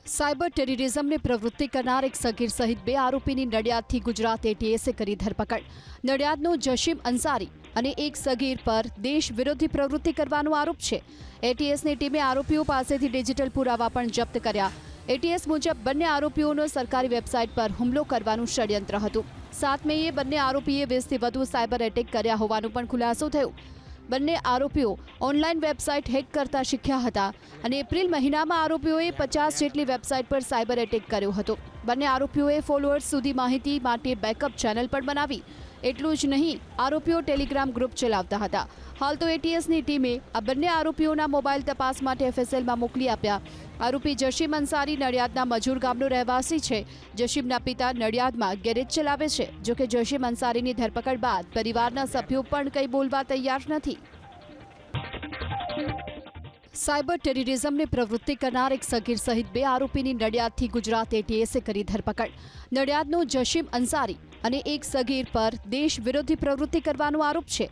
Cyber ટેરરિઝમની પ્રવૃત્તિ કરનાર એક સગીર સહિત 2 આરોપીની નડિયાદથી ગુજરાત એટીએસે કરી ધરપકડ। નડિયાદનો જશીમ અંસારી અને એક સગીર પર દેશ વિરોધી પ્રવૃત્તિ કરવાનો આરોપ છે। એટીએસની ટીમે આરોપીઓ પાસેથી ડિજિટલ પુરાવા પણ જપ્ત કર્યા। એટીએસ મુજબ બંને આરોપીઓનો સરકારી વેબસાઇટ પર હુમલો કરવાનું ષડયંત્ર હતું। 7 મેએ બંને આરોપીએ 20થી વધુ સાયબર એટેક કર્યા હોવાનું પણ ખુલાસો થયો। બંને આરોપીઓ ઓનલાઈન વેબસાઇટ હેક કરતા શીખ્યા હતા અને એપ્રિલ મહિનામાં આરોપીઓએ 50 જેટલી વેબસાઇટ પર સાયબર એટેક કર્યો હતો। બંને આરોપીઓએ ફોલોઅર્સ સુધી માહિતી માટે બેકઅપ ચેનલ પણ બનાવી। એટલું જ નહીં, આરોપીઓ ટેલિગ્રામ ગ્રુપ ચલાવતા હતા। હાલ તો એટીએસની ટીમે આ બંને આરોપીઓના મોબાઈલ તપાસ માટે એફએસએલમાં મોકલી આપ્યા। આરોપી જશીમ અંસારી નડિયાદના મજૂર ગામનો રહેવાસી છે। જશીમના પિતા નડિયાદમાં ગેરેજ ચલાવે છે। જોકે જશીમ અંસારીની ધરપકડ બાદ પરિવારના સભ્યો પણ કંઈ બોલવા તૈયાર નથી। સાયબર ટેરરિઝમની પ્રવૃત્તિ કરનાર એક સગીર સહિત 2 આરોપીની નડિયાદથી ગુજરાત એટીએસે કરી ધરપકડ। નડિયાદનો જશીમ અંસારી અને એક સગીર પર દેશ વિરોધી પ્રવૃત્તિ કરવાનો આરોપ છે।